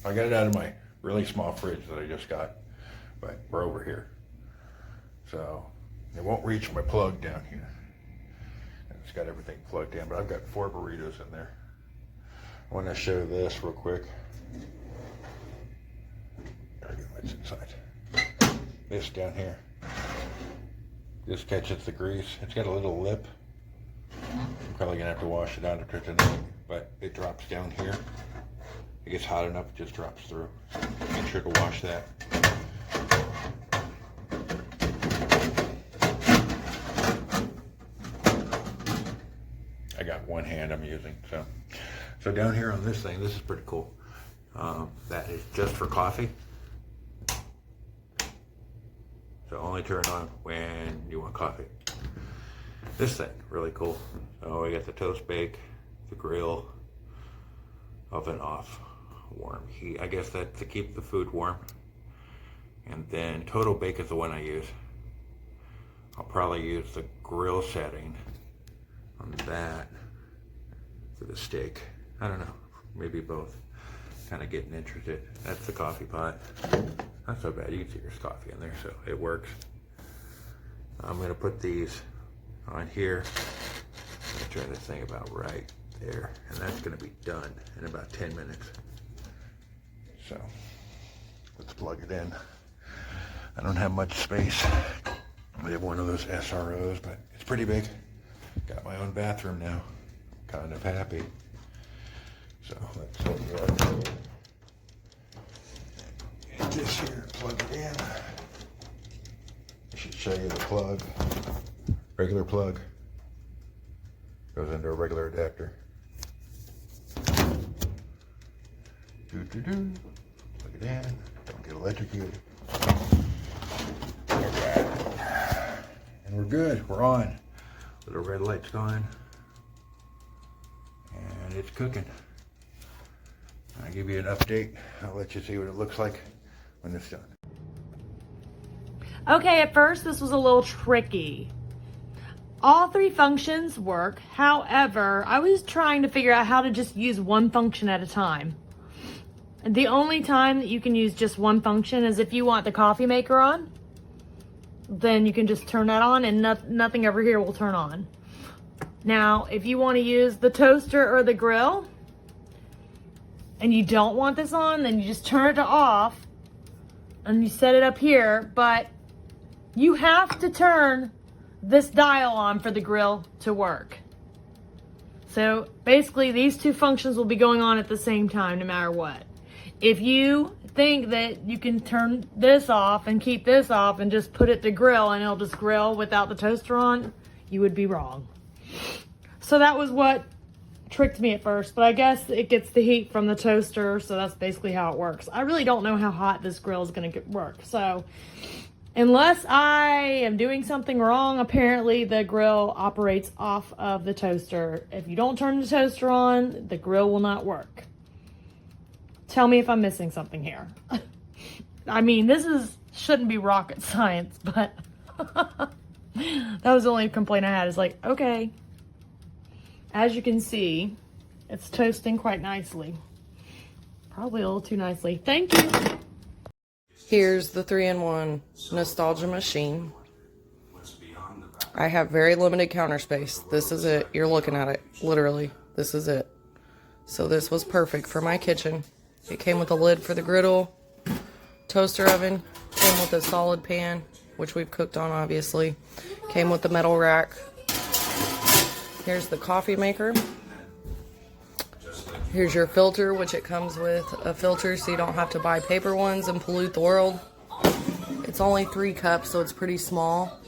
I got it out of my really small fridge that I just got, but we're over here. So it won't reach my plug down here. It's got everything plugged in, but I've got 4 burritos in there. I want to show this real quick. There we go, it's inside. This down here. This catches the grease. It's got a little lip. I'm probably gonna have to wash it out after tonight, but it drops down here. It gets hot enough, it just drops through. So make sure to wash that. I got one hand I'm using, so down here on this thing, this is pretty cool. That is just for coffee. So only turn on when you want coffee. This thing, really cool. So we got the toast bake, the grill, oven off, warm heat. I guess that's to keep the food warm. And then total bake is the one I use. I'll probably use the grill setting on that for the steak. I don't know, maybe both. Kind of getting interested. That's the coffee pot. Not so bad, you can see there's coffee in there, so it works. I'm gonna put these on here. I'm gonna turn this thing about right there, and that's gonna be done in about 10 minutes. So, let's plug it in. I don't have much space. I have one of those SROs, but it's pretty big. Got my own bathroom now. Kind of happy. So, let's hook it up. Get this here, plug it in. I should show you the plug. Regular plug. Goes into a regular adapter. Plug it in. Don't get electrocuted. Okay. And we're good. We're on. Little red light's gone. And it's cooking. I'll give you an update. I'll let you see what it looks like when it's done. Okay, at first this was a little tricky. All 3 functions work. However, I was trying to figure out how to just use one function at a time. And the only time that you can use just one function is if you want the coffee maker on. Then you can just turn that on and nothing over here will turn on. Now, if you want to use the toaster or the grill, and you don't want this on, then you just turn it to off and you set it up here, but you have to turn this dial on for the grill to work. So basically these 2 functions will be going on at the same time no matter what. If you think that you can turn this off and keep this off and just put it to grill and it'll just grill without the toaster on, you would be wrong. So that was what tricked me at first, but I guess it gets the heat from the toaster, so that's basically how it works. I really don't know how hot this grill is going to work, so unless I am doing something wrong, apparently the grill operates off of the toaster. If you don't turn the toaster on, the grill will not work. Tell me if I'm missing something here. I mean, shouldn't be rocket science, but that was the only complaint I had. Is like, okay, as you can see, it's toasting quite nicely. Probably a little too nicely. Thank you. Here's the 3-in-1 nostalgia machine. I have very limited counter space. This is it. You're looking at it. Literally, this is it. So this was perfect for my kitchen. It came with a lid for the griddle, toaster oven, came with a solid pan, which we've cooked on obviously, came with the metal rack. Here's the coffee maker. Here's your filter, which it comes with a filter so you don't have to buy paper ones and pollute the world. It's only 3 cups, so it's pretty small.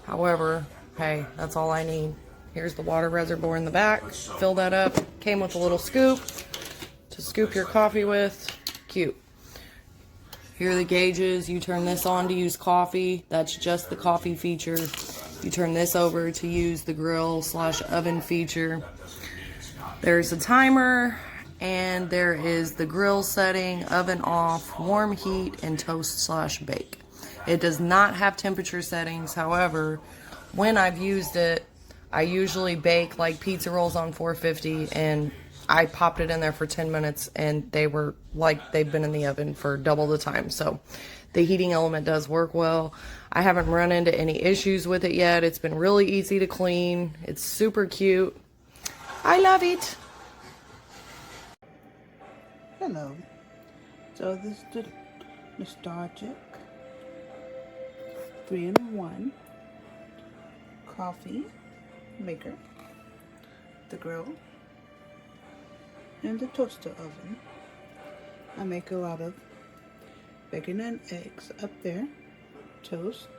However, hey, that's all I need. Here's the water reservoir in the back. Fill that up. Came with a little scoop to scoop your coffee with. Cute. Here are the gauges. You turn this on to use coffee. That's just the coffee feature. You turn this over to use the grill/oven feature. There's a timer, and there is the grill setting, oven off, warm heat, and toast/bake. It does not have temperature settings. However, when I've used it, I usually bake like pizza rolls on 450, and I popped it in there for 10 minutes and they were like they've been in the oven for double the time. So the heating element does work well. I haven't run into any issues with it yet. It's been really easy to clean. It's super cute. I love it. Hello. So this is the nostalgic 3-in-1 coffee maker, the grill, and the toaster oven. I make a lot of bacon and eggs up there, toast,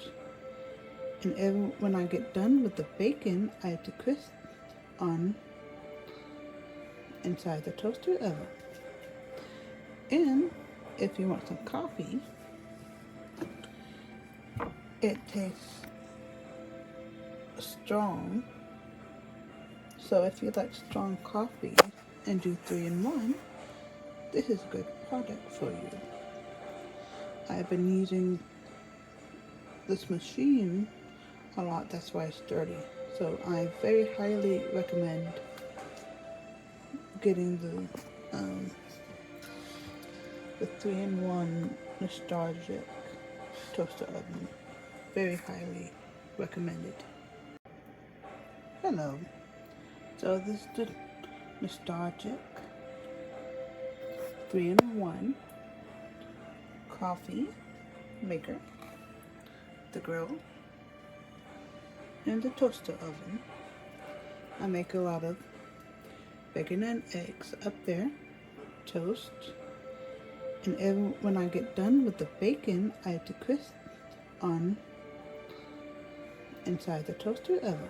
and when I get done with the bacon, I have to crisp on inside the toaster oven. And if you want some coffee, it tastes strong. So if you like strong coffee and do 3-in-1, this is a good product for you. I've been using this machine a lot, that's why it's dirty. So I very highly recommend getting the 3-in-1 nostalgic toaster oven. Very highly recommended. Hello. So this is the nostalgic 3-in-1 coffee maker, the grill, and the toaster oven. I make a lot of bacon and eggs up there, toast, and when I get done with the bacon, I have to crisp on inside the toaster oven.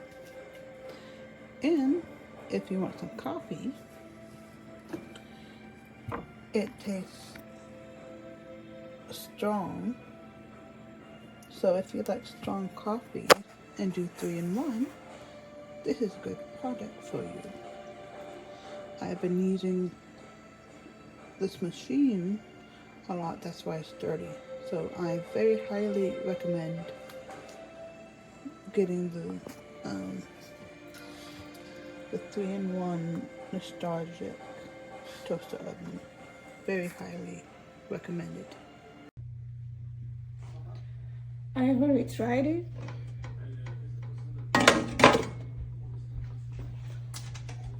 And if you want some coffee, it tastes strong. So if you like strong coffee and do 3-in-1, this is a good product for you. I've been using this machine a lot, that's why it's dirty. So I very highly recommend getting the 3-in-1 nostalgic toaster oven. Very highly recommended. I have already tried it.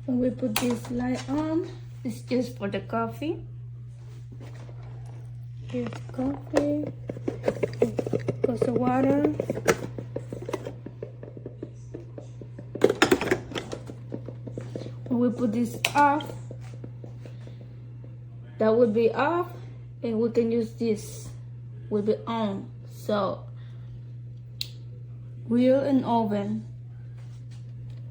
When we put this light on, it's just for the coffee. Here's coffee. Goes the water. When we put this off, that will be off, and we can use this. Will be on. So grill and oven.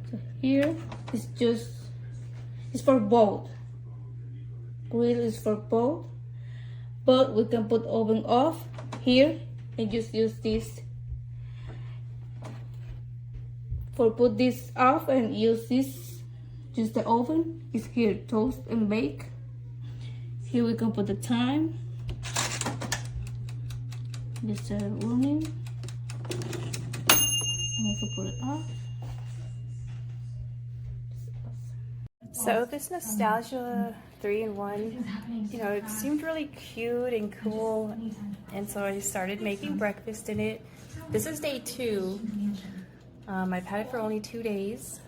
So here it's for both. Grill is for both, but we can put oven off here and just use this. For put this off and use this, just the oven is here, toast and bake. Here we can put the time. Just running. And we can put it off. So this nostalgia 3-in-1, you know, it seemed really cute and cool, and so I started making breakfast in it. This is day 2. I've had it for only 2 days,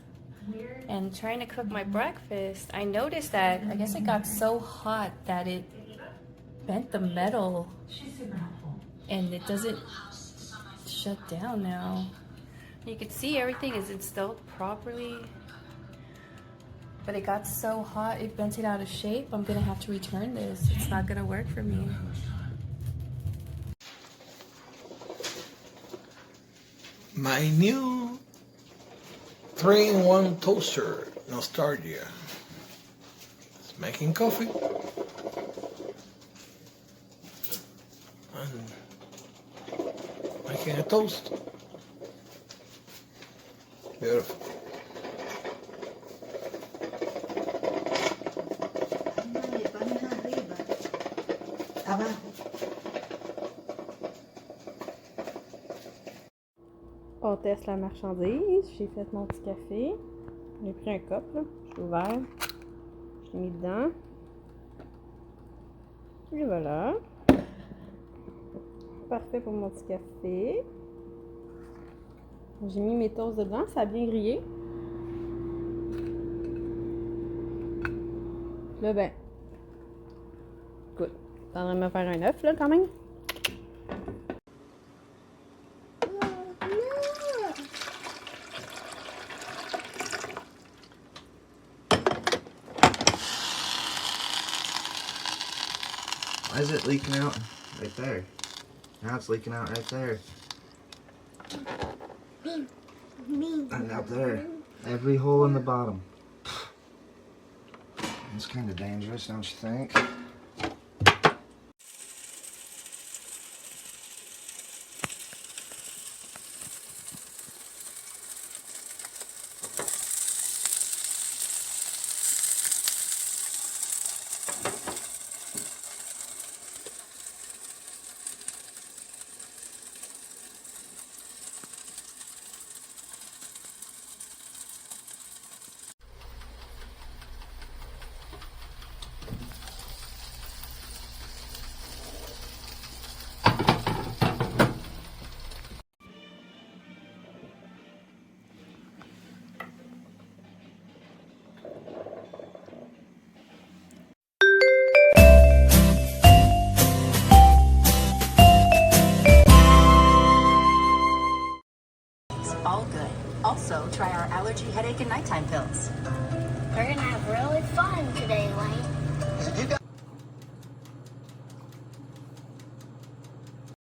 and trying to cook my breakfast, I noticed that I guess it got so hot that it bent the metal, and it doesn't shut down now. You can see everything is installed properly, but it got so hot it bent it out of shape. I'm gonna have to return this. It's not gonna work for me. My new 3-in-1 toaster, nostalgia. It's making coffee and making a toast. Beautiful. On teste la marchandise. J'ai fait mon petit café. J'ai pris un cup, là. Je l'ai ouvert. J'ai mis dedans. Et voilà. Parfait pour mon petit café. J'ai mis mes toasts dedans, ça a bien grillé. Là, ben, écoute, t'en me faire un œuf, là, quand même. Why is it leaking out right there? Now it's leaking out right there. And up there. Every hole in the bottom. It's kind of dangerous, don't you think? All good. Also, try our allergy, headache, and nighttime pills. We're gonna have really fun today, Lane. You got